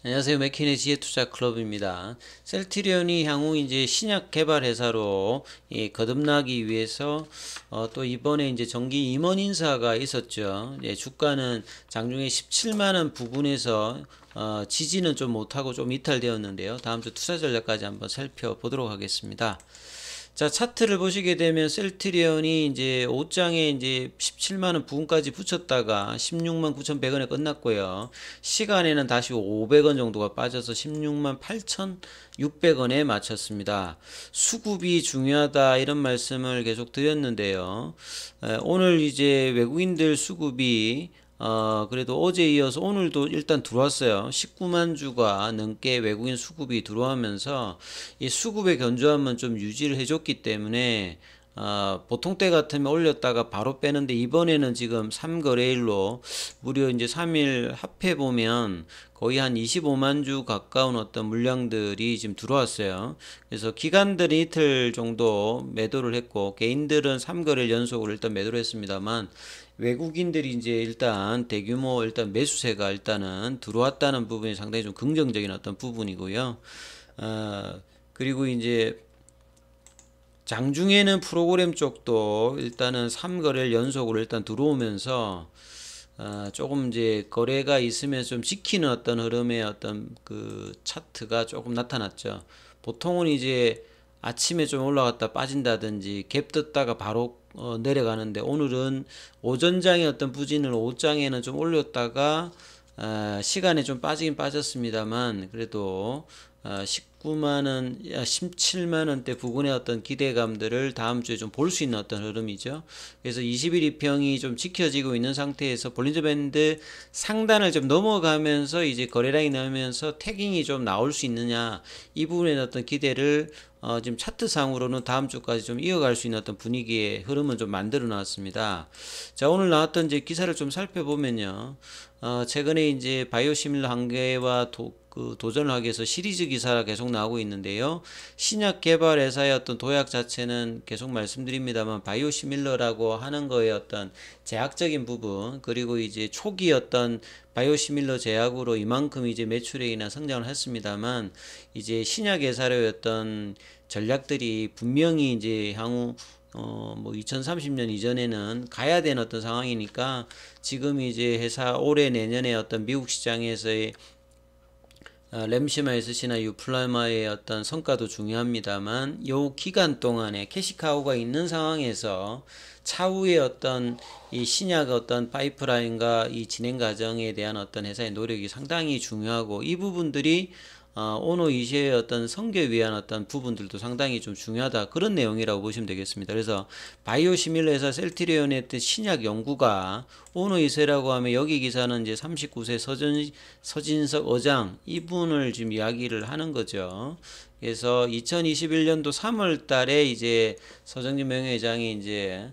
안녕하세요. 맥키네 지혜투자 클럽입니다. 셀트리온이 향후 이제 신약 개발 회사로 거듭나기 위해서 또 이번에 이제 정기 임원 인사가 있었죠. 주가는 장중에 17만 원 부근에서 지지는 좀 못하고 좀 이탈되었는데요. 다음 주 투자 전략까지 한번 살펴보도록 하겠습니다. 자, 차트를 보시게 되면 셀트리온이 이제 5장에 이제 17만원 부근까지 붙였다가 16만 9,100원에 끝났고요. 시간에는 다시 500원 정도가 빠져서 16만 8,600원에 마쳤습니다. 수급이 중요하다 이런 말씀을 계속 드렸는데요. 오늘 이제 외국인들 수급이 그래도 어제 이어서 오늘도 일단 들어왔어요. 19만 주가 넘게 외국인 수급이 들어오면서 이 수급의 견조함은 좀 유지를 해줬기 때문에 보통 때 같으면 올렸다가 바로 빼는데 이번에는 지금 3거래일로 무려 이제 3일 합해 보면 거의 한 25만 주 가까운 어떤 물량들이 지금 들어왔어요. 그래서 기관들이 이틀 정도 매도를 했고 개인들은 3거래일 연속으로 일단 매도를 했습니다만 외국인들이 이제 일단 대규모 일단 매수세가 일단은 들어왔다는 부분이 상당히 좀 긍정적인 어떤 부분이고요. 그리고 이제 장중에는 프로그램 쪽도 일단은 3거래일 연속으로 일단 들어오면서 조금 이제 거래가 있으면 좀 지키는 어떤 흐름의 어떤 그 차트가 조금 나타났죠. 보통은 이제 아침에 좀 올라갔다 빠진다든지 갭 떴다가 바로 내려가는데 오늘은 오전장의 어떤 부진을 오후장에는 좀 올렸다가 시간에 좀 빠지긴 빠졌습니다만 그래도 19만원, 17만원대 부근의 어떤 기대감들을 다음 주에 좀 볼 수 있는 어떤 흐름이죠. 그래서 20일 이평이 좀 지켜지고 있는 상태에서 볼린저 밴드 상단을 좀 넘어가면서 이제 거래량이 나오면서 태깅이 좀 나올 수 있느냐 이 부분에 어떤 기대를 지금 차트상으로는 다음 주까지 좀 이어갈 수 있는 어떤 분위기의 흐름은 좀 만들어 놨습니다. 자, 오늘 나왔던 이제 기사를 좀 살펴보면요. 최근에 이제 바이오시밀러 한계와 도전을 하기 위해서 시리즈 기사가 계속 나오고 있는데요. 신약 개발 회사의 어떤 도약 자체는 계속 말씀드립니다만 바이오시밀러라고 하는 거에 어떤 제약적인 부분 그리고 이제 초기 어떤 바이오시밀러 제약으로 이만큼 이제 매출액이나 성장을 했습니다만 이제 신약 회사의 어떤 전략들이 분명히 이제 향후 뭐 2030년 이전에는 가야 되는 어떤 상황이니까 지금 이제 회사 올해 내년에 어떤 미국 시장에서의 램시마이스시나 유플라마의 어떤 성과도 중요합니다만 요 기간 동안에 캐시카우가 있는 상황에서 차후에 어떤 이 신약 어떤 파이프라인과 이 진행 과정에 대한 어떤 회사의 노력이 상당히 중요하고 이 부분들이 오노 이시의 어떤 성교에 위한 어떤 부분들도 상당히 좀 중요하다 그런 내용이라고 보시면 되겠습니다. 그래서 바이오시밀러에서 셀트리온의 신약 연구가 오노 이세라고 하면 여기 기사는 이제 39세 서진석 의장 이분을 지금 이야기를 하는 거죠. 그래서 2021년도 3월 달에 이제 서정진 명예회장이 이제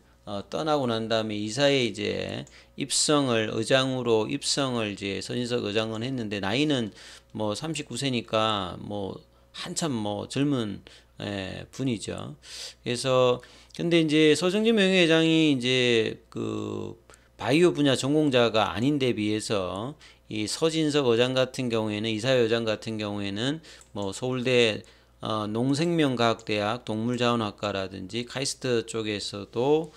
떠나고 난 다음에 이사에 이제 의장으로 입성을 이제 서진석 의장은 했는데 나이는 뭐 39세니까 뭐 한참 뭐 젊은 분이죠. 그래서 근데 이제 서정진 명예회장이 이제 그 바이오 분야 전공자가 아닌데 비해서 이 서진석 의장 같은 경우에는 이사회 장 같은 경우에는 뭐 서울대 농생명과학대학 동물자원학과라든지 카이스트 쪽에서도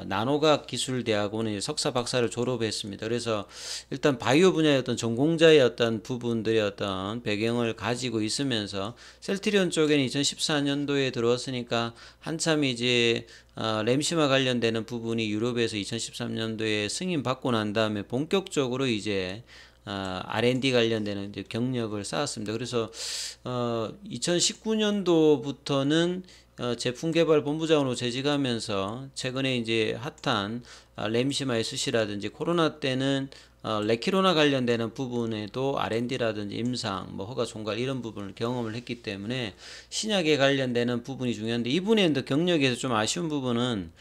나노과학 기술대학원의 석사 박사를 졸업했습니다. 그래서 일단 바이오 분야의 어떤 전공자의 어떤 부분들의 어떤 배경을 가지고 있으면서 셀트리온 쪽에는 2014년도에 들어왔으니까 한참 이제 램시마 관련되는 부분이 유럽에서 2013년도에 승인 받고 난 다음에 본격적으로 이제 R&D 관련되는 이제 경력을 쌓았습니다. 그래서 2019년도부터는 제품 개발 본부장으로 재직하면서 최근에 이제 핫한 램시마 SC라든지 코로나 때는 레키로나 관련되는 부분에도 R&D라든지 임상, 뭐 허가 총괄 이런 부분을 경험을 했기 때문에 신약에 관련되는 부분이 중요한데 이분의 경력에서 좀 아쉬운 부분은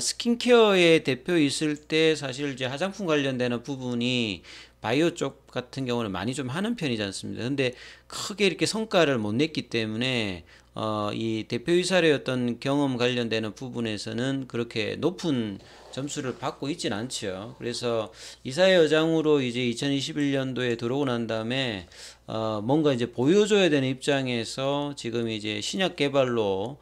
스킨케어의 대표 있을 때 사실 이제 화장품 관련되는 부분이 바이오 쪽 같은 경우는 많이 좀 하는 편이지 않습니다. 근데 크게 이렇게 성과를 못 냈기 때문에 이 대표이사의 어떤 경험 관련되는 부분에서는 그렇게 높은 점수를 받고 있진 않죠. 그래서 이사회 의장으로 이제 2021년도에 들어오고 난 다음에 뭔가 이제 보여줘야 되는 입장에서 지금 이제 신약 개발로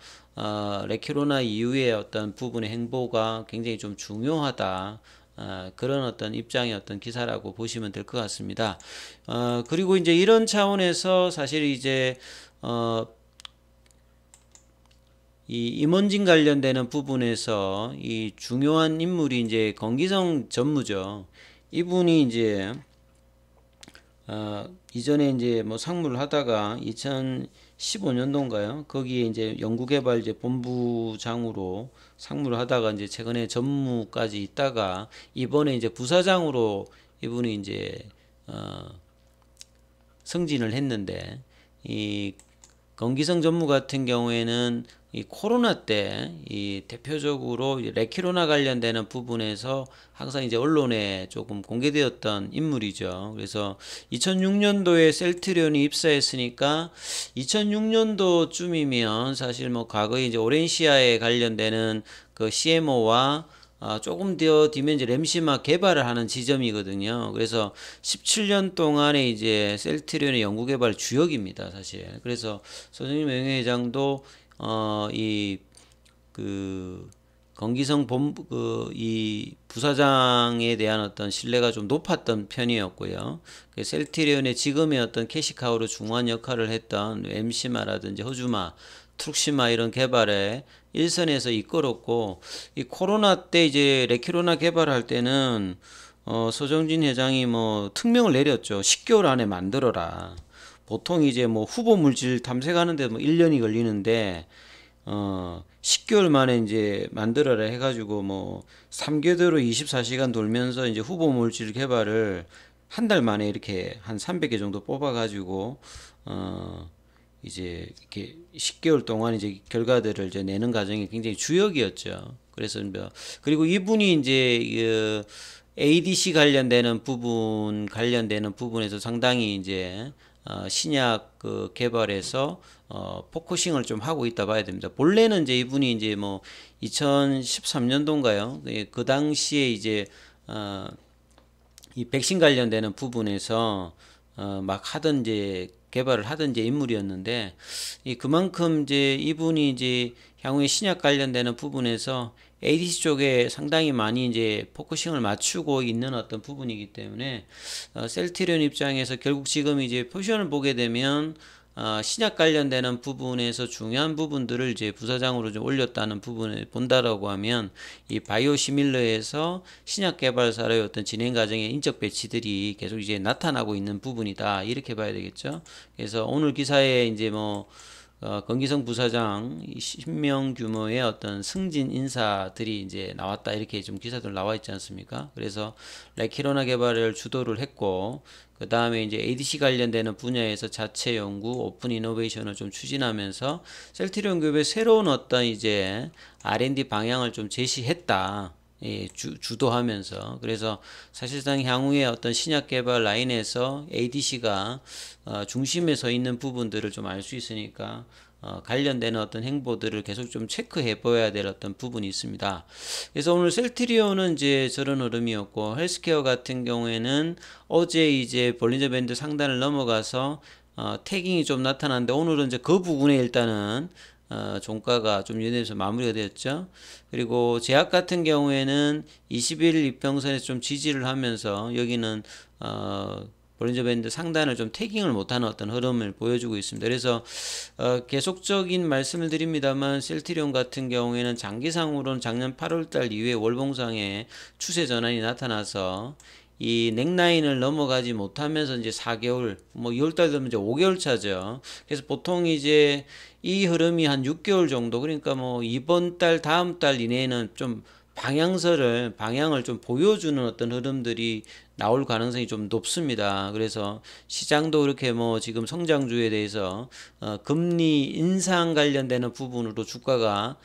레키로나 이후의 어떤 부분의 행보가 굉장히 좀 중요하다. 그런 어떤 입장의 어떤 기사라고 보시면 될 것 같습니다. 그리고 이제 이런 차원에서 사실 이제 이 임원진 관련되는 부분에서 이 중요한 인물이 이제 건기성 전무죠. 이분이 이제 이전에 이제 뭐 상무를 하다가 2015년도인가요? 거기에 이제 연구개발 이제 본부장으로 상무를 하다가 이제 최근에 전무까지 있다가 이번에 이제 부사장으로 이분이 이제 승진을 했는데 이 건기성 전무 같은 경우에는 이 코로나 때 이 대표적으로 레키로나 관련되는 부분에서 항상 이제 언론에 조금 공개되었던 인물이죠. 그래서 2006년도에 셀트리온이 입사했으니까 2006년도쯤이면 사실 뭐 과거에 이제 오렌시아에 관련되는 그 CMO와 조금 더 뒤면 이제 램시마 개발을 하는 지점이거든요. 그래서 17년 동안에 이제 셀트리온의 연구개발 주역입니다, 사실. 그래서 손흥민 명예회장도 이 그 건기성 이 부사장에 대한 어떤 신뢰가 좀 높았던 편이었고요. 그 셀트리온의 지금의 어떤 캐시카우로 중요한 역할을 했던 엠시마라든지 호주마, 트룩시마 이런 개발에 일선에서 이끌었고 이 코로나 때 이제 레키로나 개발할 때는 서정진 회장이 뭐 특명을 내렸죠. 10개월 안에 만들어라. 보통 이제 뭐 후보 물질 탐색하는데 뭐 1년이 걸리는데 10개월 만에 이제 만들어라 해가지고 뭐 3개월로 24시간 돌면서 이제 후보 물질 개발을 한 달 만에 이렇게 한 300개 정도 뽑아가지고 이제 이렇게 10개월 동안 이제 결과들을 이제 내는 과정이 굉장히 주역이었죠. 그래서 뭐 그리고 이분이 이제 그 ADC 관련되는 부분에서 상당히 이제 신약 그 개발에서 포커싱을 좀 하고 있다 봐야 됩니다. 본래는 이제 이분이 이제 뭐 2013년도인가요? 그 당시에 이제 이 백신 관련되는 부분에서 막 하던 이제 개발을 하던 이제 인물이었는데 이 그만큼 이제 이분이 이제 향후에 신약 관련되는 부분에서 ADC 쪽에 상당히 많이 이제 포커싱을 맞추고 있는 어떤 부분이기 때문에 셀트리온 입장에서 결국 지금 이제 포지션을 보게 되면 신약 관련되는 부분에서 중요한 부분들을 이제 부사장으로 좀 올렸다는 부분을 본다라고 하면 이 바이오 시밀러에서 신약 개발사의 어떤 진행 과정의 인적 배치들이 계속 이제 나타나고 있는 부분이다 이렇게 봐야 되겠죠. 그래서 오늘 기사에 이제 뭐 건기성 부사장 10명 규모의 어떤 승진 인사들이 이제 나왔다 이렇게 좀 기사들 나와 있지 않습니까? 그래서 레키로나 개발을 주도를 했고 그 다음에 이제 ADC 관련되는 분야에서 자체 연구, 오픈 이노베이션을 좀 추진하면서 셀트리온 그룹의 새로운 어떤 이제 R&D 방향을 좀 제시했다. 예, 주도하면서 그래서 사실상 향후에 어떤 신약 개발 라인에서 ADC가 중심에 서 있는 부분들을 좀 알 수 있으니까 관련되는 어떤 행보들을 계속 좀 체크해 보아야 될 어떤 부분이 있습니다. 그래서 오늘 셀트리온은 이제 저런 흐름이었고 헬스케어 같은 경우에는 어제 이제 볼린저 밴드 상단을 넘어가서 태깅이 좀 나타났는데 오늘은 이제 그 부분에 일단은 종가가 좀 유예돼서 마무리가 되었죠. 그리고 제약 같은 경우에는 21일 이평선에서 좀 지지를 하면서 여기는 볼린저 밴드 상단을 좀 태깅을 못하는 어떤 흐름을 보여주고 있습니다. 그래서 계속적인 말씀을 드립니다만 셀트리온 같은 경우에는 장기상으로는 작년 8월달 이후에 월봉상에 추세 전환이 나타나서 이 넥라인을 넘어가지 못하면서 이제 4개월, 뭐 2월달 되면 이제 5개월 차죠. 그래서 보통 이제 이 흐름이 한 6개월 정도, 그러니까 뭐 이번 달, 다음 달 이내에는 좀 방향을 좀 보여주는 어떤 흐름들이 나올 가능성이 좀 높습니다. 그래서 시장도 그렇게 뭐 지금 성장주에 대해서 금리 인상 관련되는 부분으로 주가가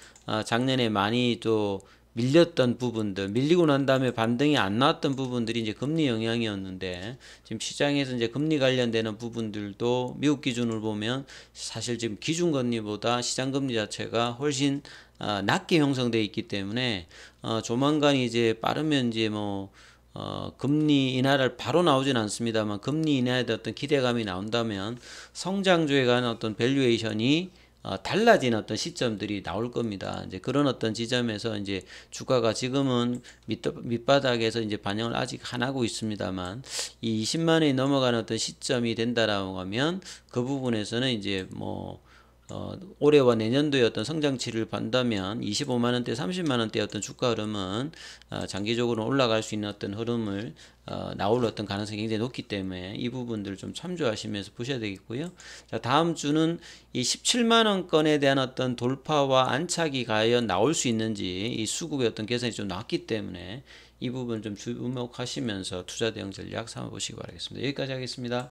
작년에 많이 또 밀렸던 부분들, 밀리고 난 다음에 반등이 안 나왔던 부분들이 이제 금리 영향이었는데, 지금 시장에서 이제 금리 관련되는 부분들도 미국 기준으로 보면 사실 지금 기준금리보다 시장금리 자체가 훨씬 낮게 형성되어 있기 때문에 조만간 이제 빠르면 이제 금리 인하를 바로 나오진 않습니다만 금리 인하에 대한 어떤 기대감이 나온다면 성장주에 관한 어떤 밸류에이션이 달라진 어떤 시점들이 나올 겁니다. 이제 그런 어떤 지점에서 이제 주가가 지금은 밑바닥에서 이제 반영을 아직 안 하고 있습니다만 이 20만 원이 넘어가는 어떤 시점이 된다라고 하면 그 부분에서는 이제 올해와 내년도의 어떤 성장치를 본다면 25만 원대, 30만 원대 어떤 주가 흐름은 장기적으로 올라갈 수 있는 어떤 흐름을 나올 어떤 가능성이 굉장히 높기 때문에 이 부분들을 좀 참조하시면서 보셔야 되겠고요. 자, 다음 주는 이 17만 원권에 대한 어떤 돌파와 안착이 과연 나올 수 있는지 이 수급의 어떤 개선이 좀 나왔기 때문에 이 부분 좀 주목하시면서 투자 대응 전략 삼아보시기 바라겠습니다. 여기까지 하겠습니다.